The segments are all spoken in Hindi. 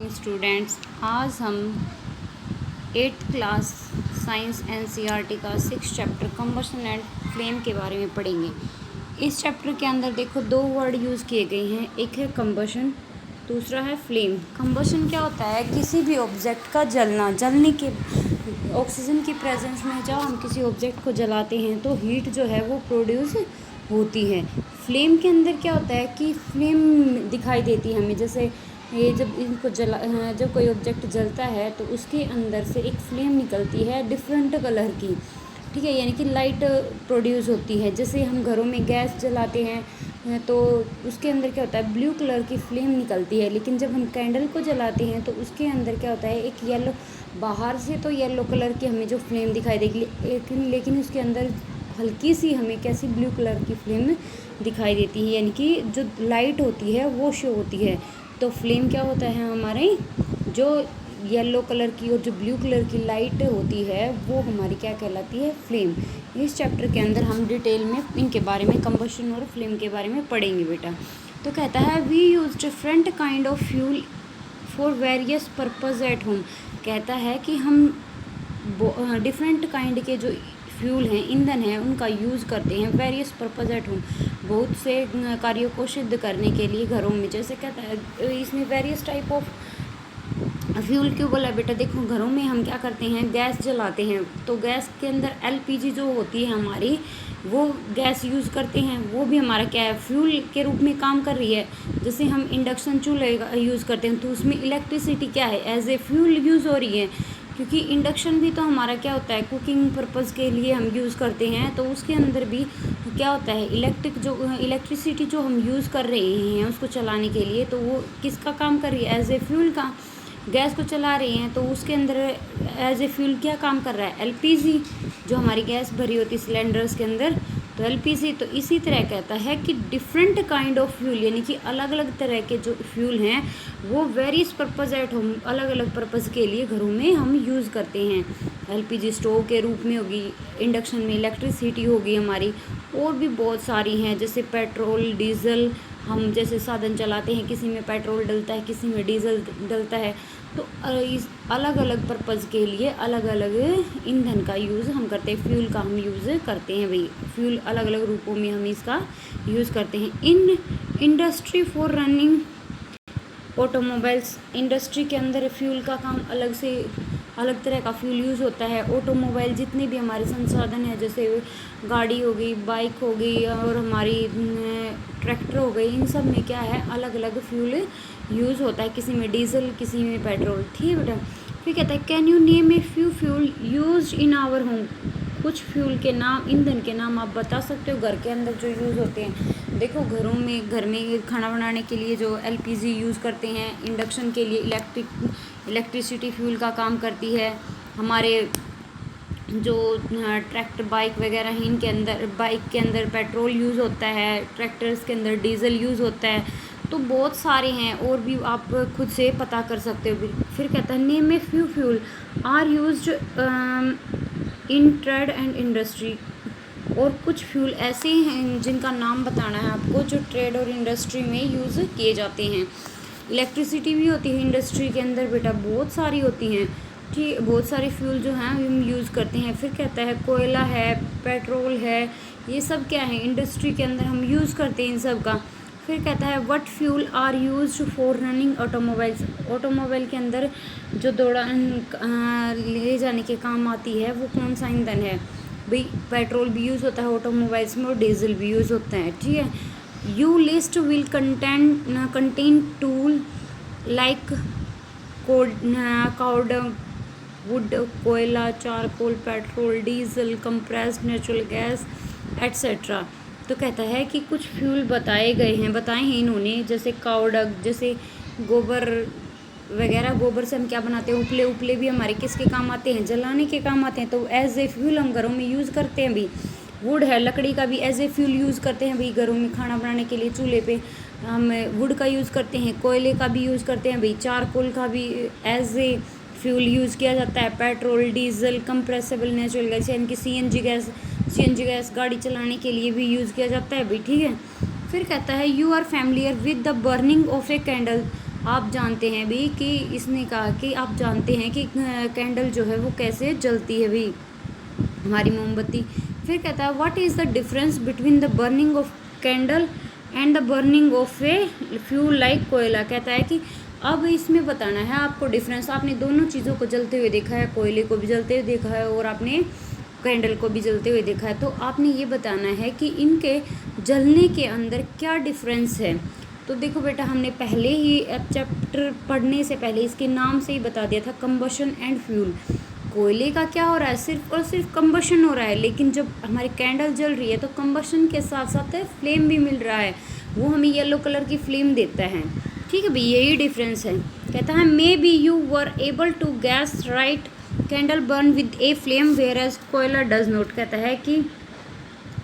स्टूडेंट्स, आज हम 8th क्लास साइंस एनसीईआरटी का 6 चैप्टर कंबशन एंड फ्लेम के बारे में पढ़ेंगे। इस चैप्टर के अंदर देखो दो वर्ड यूज़ किए गए हैं, एक है कंबशन, दूसरा है फ्लेम। कंबशन क्या होता है? किसी भी ऑब्जेक्ट का जलना, जलने के ऑक्सीजन की प्रेजेंस में जब हम किसी ऑब्जेक्ट को जलाते हैं तो हीट जो है वो प्रोड्यूस होती है। फ्लेम के अंदर क्या होता है कि फ्लेम दिखाई देती है हमें, जैसे ये जब कोई ऑब्जेक्ट जलता है तो उसके अंदर से एक फ्लेम निकलती है डिफरेंट कलर की, ठीक है, यानी कि लाइट प्रोड्यूस होती है। जैसे हम घरों में गैस जलाते हैं तो उसके अंदर क्या होता है, ब्लू कलर की फ्लेम निकलती है, लेकिन जब हम कैंडल को जलाते हैं तो उसके अंदर क्या होता है, एक येलो, बाहर से तो येलो कलर की हमें जो फ्लेम दिखाई देगी, लेकिन उसके अंदर हल्की सी हमें कैसी ब्लू कलर की फ्लेम दिखाई देती है, यानी कि जो लाइट होती है वो शो होती है। तो फ्लेम क्या होता है, हमारे जो येलो कलर की और जो ब्लू कलर की लाइट होती है वो हमारी क्या कहलाती है, फ्लेम। इस चैप्टर के अंदर हम डिटेल में इनके बारे में, कंबशन और फ्लेम के बारे में पढ़ेंगे बेटा। तो कहता है we use different kind of fuel for various purpose at home. कहता है कि हम डिफरेंट काइंड के जो फ्यूल हैं, ईंधन हैं, उनका यूज़ करते हैं वेरियस पर्पज़ एट होम, बहुत से कार्यों को सिद्ध करने के लिए घरों में। जैसे कहता है इसमें वेरियस टाइप ऑफ फ्यूल क्यों बोला बेटा? देखो घरों में हम क्या करते हैं, गैस जलाते हैं तो गैस के अंदर एलपीजी जो होती है हमारी, वो गैस यूज़ करते हैं, वो भी हमारा क्या है, फ्यूल के रूप में काम कर रही है। जैसे हम इंडक्शन चूल्हे यूज़ करते हैं तो उसमें इलेक्ट्रिसिटी क्या है, एज ए फ्यूल यूज़ हो रही है, क्योंकि इंडक्शन भी तो हमारा क्या होता है, कुकिंग पर्पज़ के लिए हम यूज़ करते हैं। तो उसके अंदर भी क्या होता है, इलेक्ट्रिसिटी जो हम यूज़ कर रहे हैं उसको चलाने के लिए, तो वो किसका काम कर रही है, एज ए फ्यूल का। गैस को चला रहे हैं तो उसके अंदर एज ए फ्यूल क्या काम कर रहा है, एलपीजी, जो हमारी गैस भरी होती है सिलेंडर्स के अंदर, तो एलपीजी। तो इसी तरह कहता है कि डिफरेंट काइंड ऑफ फ्यूल, यानी कि अलग अलग तरह के जो फ्यूल हैं वो वेरियस पर्पज़ एट होम, अलग अलग पर्पज़ के लिए घरों में हम यूज़ करते हैं। एलपीजी स्टोव के रूप में होगी, इंडक्शन में इलेक्ट्रिसिटी होगी हमारी, और भी बहुत सारी हैं, जैसे पेट्रोल, डीजल। हम जैसे साधन चलाते हैं, किसी में पेट्रोल डलता है, किसी में डीजल डलता है, तो इस अलग अलग पर्पज़ के लिए अलग अलग ईंधन का यूज़ हम करते हैं, फ्यूल का हम यूज़ करते हैं भाई। फ्यूल अलग अलग रूपों में हम इसका यूज़ करते हैं। In industry for running automobiles, industry के अंदर फ्यूल का काम अलग से, अलग तरह का फ्यूल यूज़ होता है। ऑटोमोबाइल जितने भी हमारे संसाधन हैं, जैसे गाड़ी हो गई, बाइक हो गई और हमारी ट्रैक्टर हो गई, इन सब में क्या है, अलग अलग फ्यूल यूज़ होता है, किसी में डीजल, किसी में पेट्रोल, ठीक है बेटा। फिर कहता है can you name a few fuel use in our home. कुछ फ्यूल के नाम, ईंधन के नाम आप बता सकते हो घर के अंदर जो यूज़ होते हैं। देखो घर में खाना बनाने के लिए जो एलपीजी यूज़ करते हैं, इंडक्शन के लिए इलेक्ट्रिसिटी फ्यूल का काम करती है। हमारे जो ट्रैक्टर, बाइक वगैरह हैं, इनके अंदर, बाइक के अंदर पेट्रोल यूज़ होता है, ट्रैक्टर्स के अंदर डीजल यूज़ होता है। तो बहुत सारे हैं, और भी आप खुद से पता कर सकते हो। फिर कहता है name a few fuel are used in trade and industry. और कुछ फ्यूल ऐसे हैं जिनका नाम बताना है आपको, जो ट्रेड और इंडस्ट्री में यूज़ किए जाते हैं। इलेक्ट्रिसिटी भी होती है इंडस्ट्री के अंदर बेटा, बहुत सारी होती हैं, ठीक, बहुत सारे फ्यूल जो हैं हम यूज़ करते हैं। फिर कहता है कोयला है, पेट्रोल है, ये सब क्या है, इंडस्ट्री के अंदर हम यूज़ करते हैं इन सब का। फिर कहता है what fuel are used for running automobiles. Automobile के अंदर जो ले जाने के काम आती है वो कौन सा ईंधन है भाई? पेट्रोल भी यूज़ होता है ऑटोमोबाइल्स में और डीजल भी यूज़ होता है, ठीक है। You list will contain fuel like काउड, वुड, कोयला, charcoal, petrol, diesel, compressed natural gas etcetera. तो कहता है कि कुछ फ्यूल बताए हैं इन्होंने, जैसे काउडग, जैसे गोबर वगैरह, गोबर से हम क्या बनाते हैं, उपले भी हमारे किसके काम आते हैं, जलाने के काम आते हैं। तो एज ए फ्यूल हम घरों में यूज़ करते हैं भी। वुड है, लकड़ी का भी एज ए फ्यूल यूज़ करते हैं भाई, घरों में खाना बनाने के लिए चूल्हे पे हम वुड का यूज़ करते हैं, कोयले का भी यूज़ करते हैं भाई, चारकोल का भी एज ए फ्यूल यूज़ किया जाता है। Petrol, diesel, compressible natural gas, यानी कि सीएनजी गैस गाड़ी चलाने के लिए भी यूज़ किया जाता है भाई, ठीक है। फिर कहता है you are familiar with the burning of a candle. आप जानते हैं भी कि इसने कहा कि आप जानते हैं कि कैंडल जो है वो कैसे जलती है भी, हमारी मोमबत्ती। फिर कहता है what is the difference between the burning of candle and the burning of a fuel like कोयला। कहता है कि अब इसमें बताना है आपको डिफरेंस। आपने दोनों चीज़ों को जलते हुए देखा है, कोयले को भी जलते हुए देखा है और आपने कैंडल को भी जलते हुए देखा है, तो आपने ये बताना है कि इनके जलने के अंदर क्या डिफरेंस है। तो देखो बेटा, हमने पहले ही चैप्टर पढ़ने से पहले इसके नाम से ही बता दिया था, कंबशन एंड फ्यूल। कोयले का क्या हो रहा है, सिर्फ और सिर्फ कंबशन हो रहा है, लेकिन जब हमारी कैंडल जल रही है तो कंबशन के साथ साथ फ्लेम भी मिल रहा है, वो हमें येलो कलर की फ्लेम देता है। ठीक है भाई, यही डिफरेंस है। कहता है maybe you were able to guess right candle burn with a flame whereas कोयला डज नॉट। कहता है कि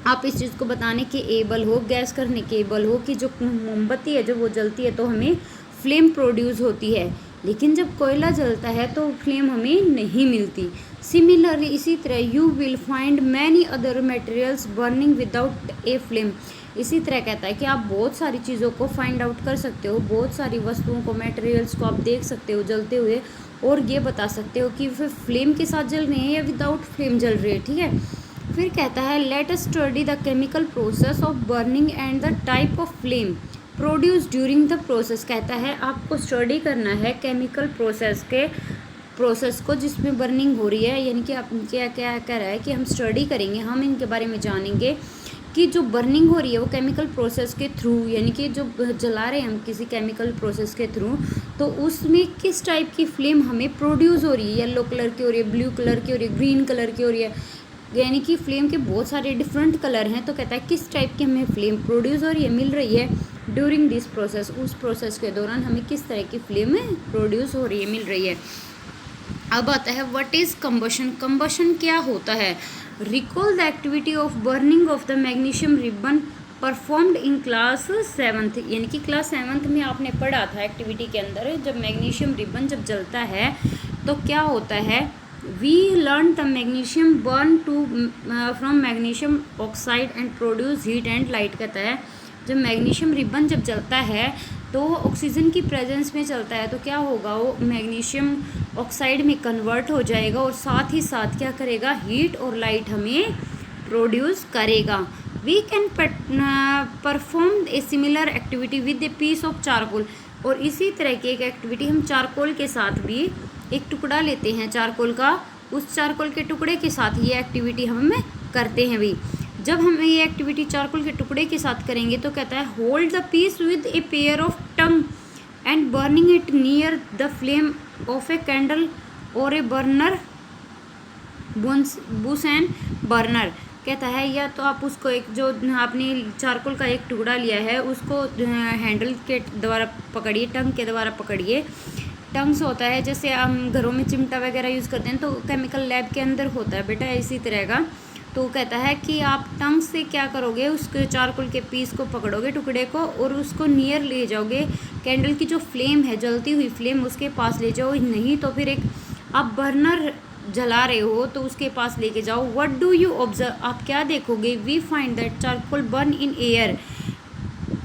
आप इस चीज़ को बताने के एबल हो, गैस करने के एबल हो कि जो मोमबत्ती है जब वो जलती है तो हमें फ्लेम प्रोड्यूस होती है, लेकिन जब कोयला जलता है तो फ्लेम हमें नहीं मिलती। सिमिलरली इसी तरह you will find many other materials burning without a flame. इसी तरह कहता है कि आप बहुत सारी चीज़ों को फाइंड आउट कर सकते हो, बहुत सारी वस्तुओं को, मटेरियल्स को आप देख सकते हो जलते हुए, और ये बता सकते हो कि वे फ्लेम के साथ जल रहे हैं या विदाउट फ्लेम जल रहे हैं। ठीक है, फिर कहता है let us study the chemical process of burning and the type of flame produce during the process. कहता है आपको स्टडी करना है केमिकल प्रोसेस को जिसमें बर्निंग हो रही है, यानी कि आप क्या क्या कह रहा है कि हम स्टडी करेंगे, हम इनके बारे में जानेंगे कि जो बर्निंग हो रही है वो केमिकल प्रोसेस के थ्रू, यानी कि जो जला रहे हैं हम किसी केमिकल प्रोसेस के थ्रू, तो उसमें किस टाइप की फ्लेम हमें प्रोड्यूस हो रही है। येलो कलर की हो रही है, ब्लू कलर की हो रही है, ग्रीन कलर की हो रही है, यानी कि फ्लेम के बहुत सारे डिफरेंट कलर हैं। तो कहता है किस टाइप की हमें फ्लेम प्रोड्यूस हो रही है, मिल रही है ड्यूरिंग दिस प्रोसेस, उस प्रोसेस के दौरान हमें किस तरह की फ्लेम प्रोड्यूस हो रही है, मिल रही है। अब आता है व्हाट इज़ कंबशन। कंबशन क्या होता है। Recall the activity of burning of the magnesium ribbon performed in class 7th, यानी कि क्लास 7th में आपने पढ़ा था एक्टिविटी के अंदर, जब मैग्नीशियम रिबन जब जलता है तो क्या होता है। We learn the magnesium burn to from magnesium oxide and produce heat and light. कहता है जब मैग्नीशियम रिबन जब जलता है तो ऑक्सीजन की प्रेजेंस में चलता है, तो क्या होगा, वो मैग्नीशियम ऑक्साइड में कन्वर्ट हो जाएगा और साथ ही साथ क्या करेगा, हीट और लाइट हमें प्रोड्यूस करेगा। We can perform a similar activity with a piece of charcoal. और इसी तरह की एक एक्टिविटी हम चारकोल के साथ भी, एक टुकड़ा लेते हैं चारकोल का, उस चारकोल के टुकड़े के साथ ये एक्टिविटी हम करते हैं भी। जब हम ये एक्टिविटी चारकोल के टुकड़े के साथ करेंगे तो कहता है hold the peace with a pair of tongue and burning it near the flame of a candle और ए बर्नर बुसेन बर्नर। कहता है या तो आप उसको एक जो आपने चारकोल का एक टुकड़ा लिया है उसको हैंडल के द्वारा पकड़िए, टंग के द्वारा पकड़िए। टंग से होता है जैसे हम घरों में चिमटा वगैरह यूज़ करते हैं तो केमिकल लैब के अंदर होता है बेटा इसी तरह का। तो कहता है कि आप टंग से क्या करोगे, उसके चारकोल के पीस को पकड़ोगे, टुकड़े को, और उसको नियर ले जाओगे कैंडल की जो फ्लेम है, जलती हुई फ्लेम, उसके पास ले जाओ। नहीं तो फिर एक आप बर्नर जला रहे हो तो उसके पास लेके जाओ। व्हाट डू यू ऑब्जर्व, आप क्या देखोगे। We find that charcoal burn in air.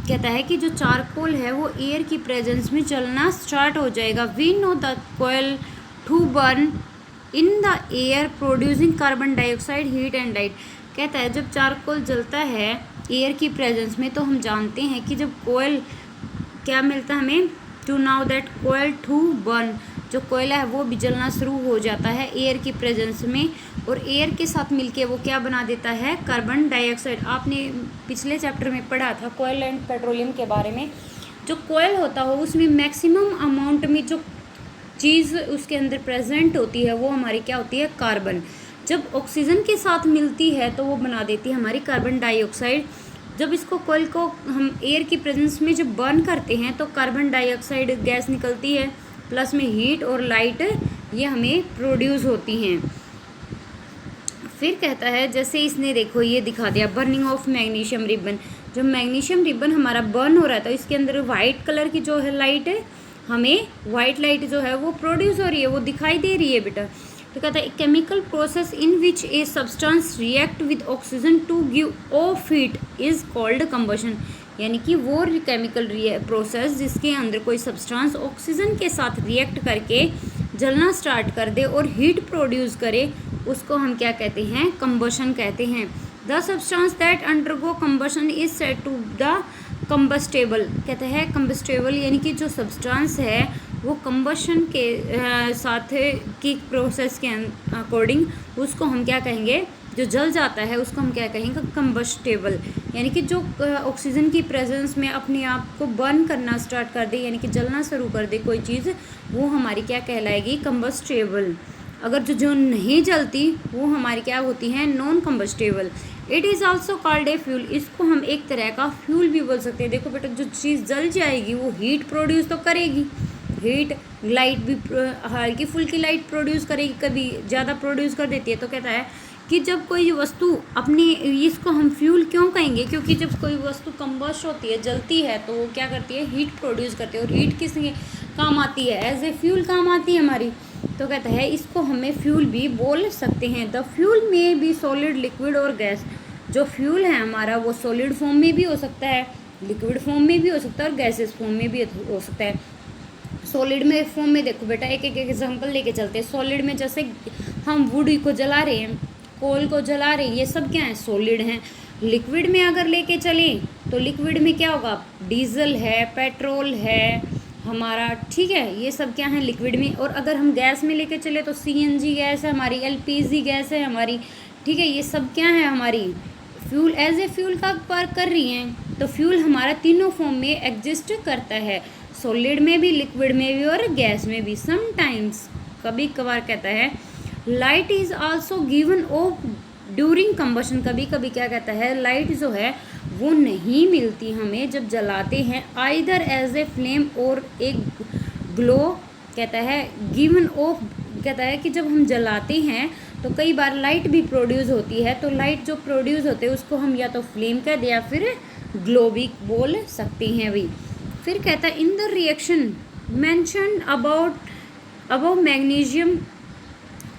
कहता है कि जो चारकोल है वो एयर की प्रेजेंस में जलना स्टार्ट हो जाएगा। We know the coal to burn in the air producing carbon dioxide heat and light. कहता है जब चारकोल जलता है एयर की प्रेजेंस में तो हम जानते हैं कि जब कोयल क्या मिलता है हमें, to now that coal to burn, जो कोयला है वो भी जलना शुरू हो जाता है एयर की प्रेजेंस में, और एयर के साथ मिलके वो क्या बना देता है, कार्बन डाइऑक्साइड। आपने पिछले चैप्टर में पढ़ा था कोयल एंड पेट्रोलियम के बारे में। जो कोयल होता हो उसमें मैक्सिमम अमाउंट में जो चीज़ उसके अंदर प्रेजेंट होती है वो हमारी क्या होती है, कार्बन। जब ऑक्सीजन के साथ मिलती है तो वो बना देती है हमारी कार्बन डाइऑक्साइड। जब इसको कोयल को हम एयर की प्रेजेंस में जब बर्न करते हैं तो कार्बन डाइऑक्साइड गैस निकलती है, प्लस में हीट और लाइट ये हमें प्रोड्यूस होती हैं। फिर कहता है जैसे इसने देखो ये दिखा दिया बर्निंग ऑफ मैग्नीशियम रिबन। जब मैग्नीशियम रिबन हमारा बर्न हो रहा है तो इसके अंदर वाइट कलर की जो है लाइट है, हमें वाइट लाइट जो है वो प्रोड्यूस हो रही है, वो दिखाई दे रही है बेटा। तो कहता है chemical process in which a substance react with oxygen to give off heat is called combustion. यानी कि वो केमिकल प्रोसेस जिसके अंदर कोई सब्सटेंस ऑक्सीजन के साथ रिएक्ट करके जलना स्टार्ट कर दे और हीट प्रोड्यूस करे, उसको हम क्या कहते हैं, कंबशन कहते हैं। The substance that undergo combustion is said to the combustible, कहते हैं कंबस्टेबल, यानी कि जो सब्सटेंस है वो कंबशन के साथ की प्रोसेस के अकॉर्डिंग उसको हम क्या कहेंगे, जो जल जाता है उसको हम क्या कहेंगे, कंबस्टेबल, यानी कि जो ऑक्सीजन की प्रेजेंस में अपने आप को बर्न करना स्टार्ट कर दे, यानी कि जलना शुरू कर दे कोई चीज़, वो हमारी क्या कहलाएगी, कंबस्टेबल। अगर जो नहीं जलती वो हमारी क्या होती हैं, non combustible. It is also called a fuel, इसको हम एक तरह का फ्यूल भी बोल सकते हैं। देखो बेटा, जो चीज़ जल जाएगी वो हीट प्रोड्यूस तो करेगी, हीट लाइट भी हल्की फुल्की लाइट प्रोड्यूस करेगी, कभी ज़्यादा प्रोड्यूस कर देती है। तो कहता है कि जब कोई वस्तु अपनी, इसको हम फ्यूल क्यों कहेंगे, क्योंकि जब कोई वस्तु कंबस्ट होती है, जलती है, तो वो क्या करती है, हीट प्रोड्यूस करती है। और हीट किस काम आती है, एज ए फ्यूल काम आती है हमारी। तो कहता है इसको हमें फ्यूल भी बोल सकते हैं। द फ्यूल में भी सॉलिड, लिक्विड और गैस। जो फ्यूल है हमारा वो सॉलिड फॉर्म में भी हो सकता है, लिक्विड फॉर्म में भी हो सकता है और गैसेस फॉर्म में भी हो सकता है। सॉलिड में फॉर्म में देखो बेटा, एक एक एग्जांपल लेके चलते हैं। सॉलिड में जैसे हम वुड को जला रहे हैं, कोल को जला रहे हैं, ये सब क्या है, सॉलिड हैं। लिक्विड में अगर लेके चलें तो लिक्विड में क्या होगा, डीजल है, पेट्रोल है हमारा, ठीक है, ये सब क्या है लिक्विड में। और अगर हम गैस में लेके चले तो सीएनजी गैस है हमारी, एलपीजी गैस है हमारी, ठीक है, ये सब क्या है हमारी फ्यूल, एज ए फ्यूल का वर्क कर रही हैं। तो फ्यूल हमारा तीनों फॉर्म में एग्जिस्ट करता है, सॉलिड में भी, लिक्विड में भी और गैस में भी। समटाइम्स, कभी कभार कहता है, light is also given of during combustion, कभी कभी क्या कहता है, लाइट जो है वो नहीं मिलती हमें जब जलाते हैं, आइदर एज ए फ्लेम और एक ग्लो, कहता है गिवन ऑफ, कहता है कि जब हम जलाते हैं तो कई बार लाइट भी प्रोड्यूस होती है। तो लाइट जो प्रोड्यूस होते हैं उसको हम या तो फ्लेम कह दे या फिर ग्लो भी बोल सकते हैं भी। फिर कहता है in the reaction mention about magnesium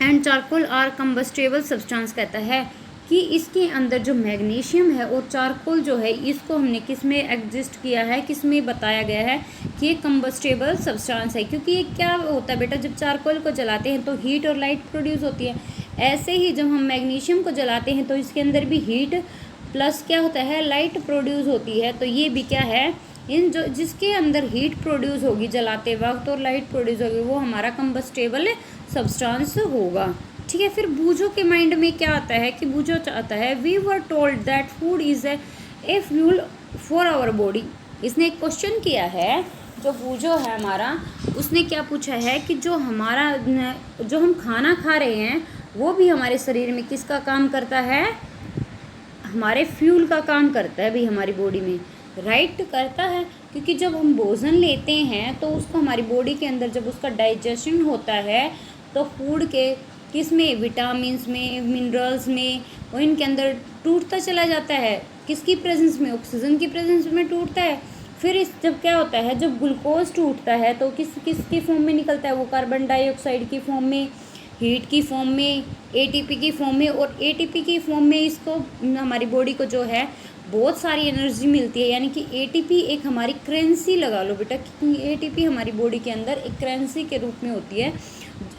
and charcoal are combustible substance, कहता है कि इसके अंदर जो मैग्नीशियम है और चारकोल जो है, इसको हमने किस में एग्जिस्ट किया है, किस में बताया गया है कि ये कंबस्टेबल सब्सटेंस है। क्योंकि ये क्या होता है बेटा, जब चारकोल को जलाते हैं तो हीट और लाइट प्रोड्यूस होती है। ऐसे ही जब हम मैग्नीशियम को जलाते हैं तो इसके अंदर भी हीट प्लस क्या होता है, लाइट प्रोड्यूस होती है। तो ये भी क्या है, इन जो जिसके अंदर हीट प्रोड्यूस होगी जलाते वक्त और लाइट प्रोड्यूस होगी, वो हमारा कंबस्टेबल सब्सटेंस होगा, ठीक है। फिर बूझो के माइंड में क्या आता है कि बूझो चाहता है, we were told that food is a fuel for our body. इसने एक क्वेश्चन किया है, जो बूझो है हमारा, उसने क्या पूछा है कि जो हम खाना खा रहे हैं वो भी हमारे शरीर में किसका काम करता है, हमारे फ्यूल का काम करता है भी हमारी बॉडी में, राइट करता है। क्योंकि जब हम भोजन लेते हैं तो उसको हमारी बॉडी के अंदर जब उसका डाइजेशन होता है तो फूड के किस में, विटामिन्स में, मिनरल्स में, और इनके अंदर टूटता चला जाता है, किसकी प्रेजेंस में, ऑक्सीजन की प्रेजेंस में टूटता है। फिर इस जब क्या होता है, जब ग्लूकोज टूटता है तो किसकी फॉर्म में निकलता है, वो कार्बन डाइऑक्साइड की फॉर्म में, हीट की फॉर्म में, एटीपी की फॉर्म में। और एटीपी की फॉर्म में इसको हमारी बॉडी को जो है बहुत सारी एनर्जी मिलती है। यानी कि एटीपी एक हमारी करेंसी लगा लो बेटा, क्योंकि एटीपी हमारी बॉडी के अंदर एक करेंसी के रूप में होती है,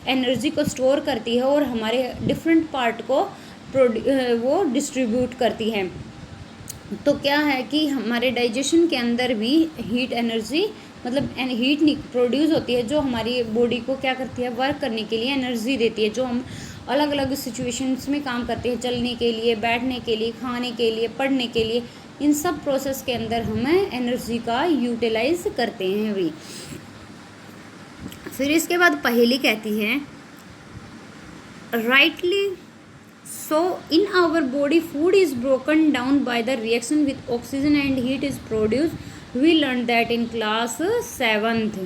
एनर्जी को स्टोर करती है और हमारे डिफरेंट पार्ट को वो डिस्ट्रीब्यूट करती है। तो क्या है कि हमारे डाइजेशन के अंदर भी हीट एनर्जी, मतलब हीट प्रोड्यूस होती है, जो हमारी बॉडी को क्या करती है, वर्क करने के लिए एनर्जी देती है, जो हम अलग अलग सिचुएशंस में काम करते हैं, चलने के लिए, बैठने के लिए, खाने के लिए, पढ़ने के लिए, इन सब प्रोसेस के अंदर हमें एनर्जी का यूटिलाइज करते हैं भी। फिर इसके बाद पहेली कहती है, rightly so in our body food is broken down by the reaction with oxygen and heat is produce, we learn that in class 7th।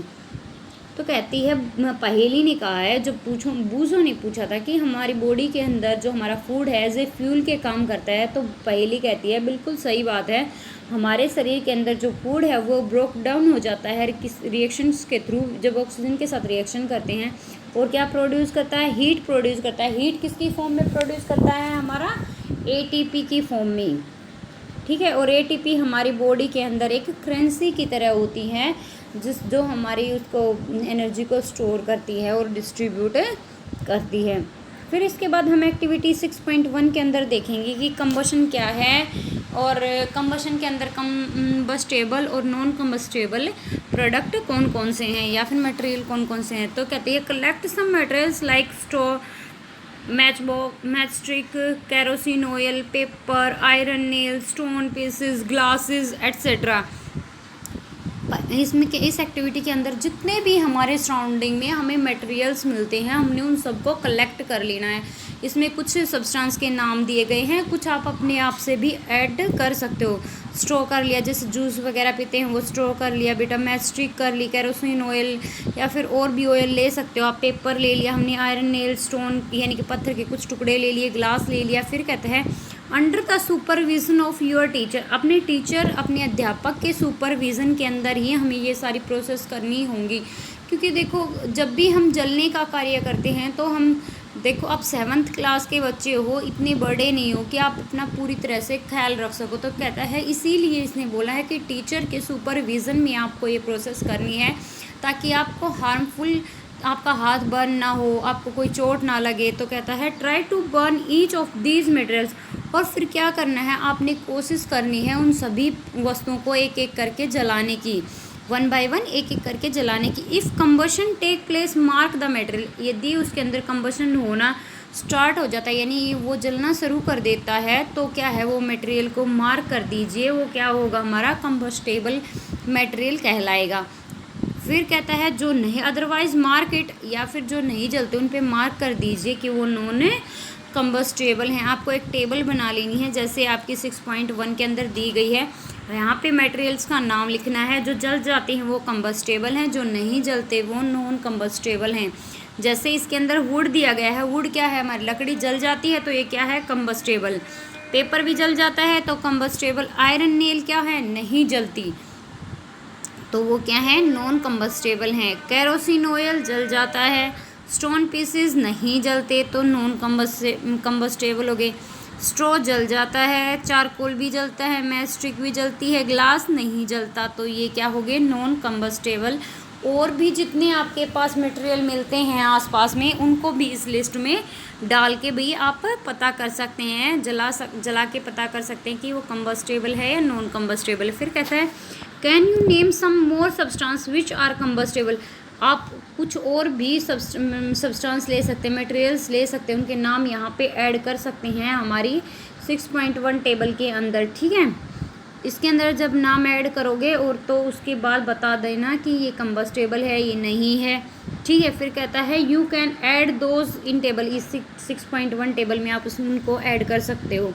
तो कहती है, पहेली ने कहा है, जो बूझो ने पूछा था कि हमारी बॉडी के अंदर जो हमारा फूड है एज ए फ्यूल के काम करता है। तो पहेली कहती है बिल्कुल सही बात है, हमारे शरीर के अंदर जो फूड है वो ब्रोक डाउन हो जाता है किस रिएक्शंस के थ्रू, जब ऑक्सीजन के साथ रिएक्शन करते हैं। और क्या प्रोड्यूस करता है, हीट प्रोड्यूस करता है। हीट किसकी फॉर्म में प्रोड्यूस करता है, हमारा एटीपी की फॉर्म में, ठीक है। और एटीपी हमारी बॉडी के अंदर एक करेंसी की तरह होती है, जो हमारी उसको एनर्जी को स्टोर करती है और डिस्ट्रीब्यूट करती है। फिर इसके बाद हम एक्टिविटी 6.1 के अंदर देखेंगे कि कंबशन क्या है, और कंबशन के अंदर कंबस्टेबल और नॉन कंबस्टेबल प्रोडक्ट कौन कौन से हैं, या फिर मटेरियल कौन कौन से हैं। तो कहते हैं collect some materials like straw, match stick, kerosene oil, paper, iron nail, stone pieces, glasses etcetera. इसमें के इस एक्टिविटी के अंदर जितने भी हमारे सराउंडिंग में हमें मटेरियल्स मिलते हैं, हमने उन सबको कलेक्ट कर लेना है। इसमें कुछ सब्सटेंस के नाम दिए गए हैं, कुछ आप अपने आप से भी ऐड कर सकते हो। स्ट्रॉ कर लिया, जैसे जूस वगैरह पीते हैं वो स्ट्रॉ कर लिया बेटा, मैच स्टिक कर ली, केरोसिन ऑयल या फिर और भी ऑयल ले सकते हो आप, पेपर ले लिया हमने, आयरन नेल, स्टोन यानी कि पत्थर के कुछ टुकड़े ले लिए, ग्लास ले लिया। फिर कहते हैं under the supervision of your teacher, अपने टीचर अपने अध्यापक के सुपरविज़न के अंदर ही हमें ये सारी प्रोसेस करनी होंगी। क्योंकि देखो जब भी हम जलने का कार्य करते हैं तो हम देखो आप 7th क्लास के बच्चे हो, इतने बड़े नहीं हो कि आप अपना पूरी तरह से ख्याल रख सको। तो कहता है इसीलिए इसने बोला है कि टीचर के सुपरविज़न में आपको ये प्रोसेस करनी है, ताकि आपको हार्मफुल, आपका हाथ बर्न ना हो, आपको कोई चोट ना लगे। तो कहता है try to burn each of these materials, और फिर क्या करना है, आपने कोशिश करनी है उन सभी वस्तुओं को एक एक करके जलाने की, 1 by 1 एक एक करके जलाने की। If combustion take place mark the material, यदि उसके अंदर कंबशन होना स्टार्ट हो जाता है यानी वो जलना शुरू कर देता है, तो क्या है वो मटेरियल को मार्क कर दीजिए, वो क्या होगा हमारा कंबस्टेबल मटेरियल कहलाएगा। फिर कहता है जो नहीं अदरवाइज मार्केट, या फिर जो नहीं जलते उन पे मार्क कर दीजिए कि वो नॉन कंबस्टेबल हैं। आपको एक टेबल बना लेनी है जैसे आपकी 6.1 के अंदर दी गई है। यहाँ पे मटेरियल्स का नाम लिखना है, जो जल जाते हैं वो कंबस्टेबल हैं, जो नहीं जलते वो नॉन कंबस्टेबल हैं। जैसे इसके अंदर वुड दिया गया है, वुड क्या है हमारी लकड़ी जल जाती है तो ये क्या है कंबस्टेबल। पेपर भी जल जाता है तो कंबस्टेबल। आयरन नेल क्या है, नहीं जलती तो वो क्या है नॉन कंबस्टेबल हैं। केरोसिन ऑयल जल जाता है। स्टोन पीसेस नहीं जलते तो नॉन कंबस्टेबल हो गए। स्ट्रॉ जल जाता है, चारकोल भी जलता है, मैच स्टिक भी जलती है, ग्लास नहीं जलता तो ये क्या हो गए नॉन कंबस्टेबल। और भी जितने आपके पास मटेरियल मिलते हैं आसपास में, उनको भी इस लिस्ट में डाल के भी आप पता कर सकते हैं, जला के पता कर सकते हैं कि वो कंबस्टेबल है या नॉन कंबस्टेबल। फिर कहता है can you name some more substance which are combustible, आप कुछ और भी सब्सटेंस ले सकते हैं, मटेरियल्स ले सकते हैं, उनके नाम यहाँ पे ऐड कर सकते हैं हमारी 6.1 टेबल के अंदर। ठीक है, इसके अंदर जब नाम ऐड करोगे और तो उसके बाद बता देना कि ये कंबस्टेबल है ये नहीं है। ठीक है, फिर कहता है you can add those in table, इस 6.1 टेबल में आप उनको ऐड कर सकते हो।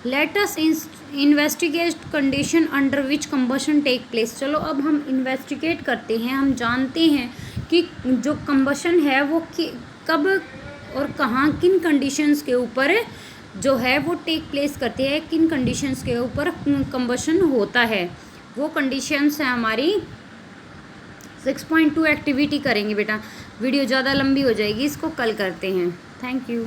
Let us investigate condition under which combustion take place, चलो अब हम इन्वेस्टिगेट करते हैं, हम जानते हैं कि जो कंबशन है वो कब और कहाँ किन कंडीशंस के ऊपर जो है वो टेक प्लेस करती है, किन कंडीशंस के ऊपर कंबशन होता है। वो कंडीशंस हैं हमारी 6.2 एक्टिविटी करेंगे बेटा। वीडियो ज़्यादा लंबी हो जाएगी, इसको कल करते हैं। Thank you.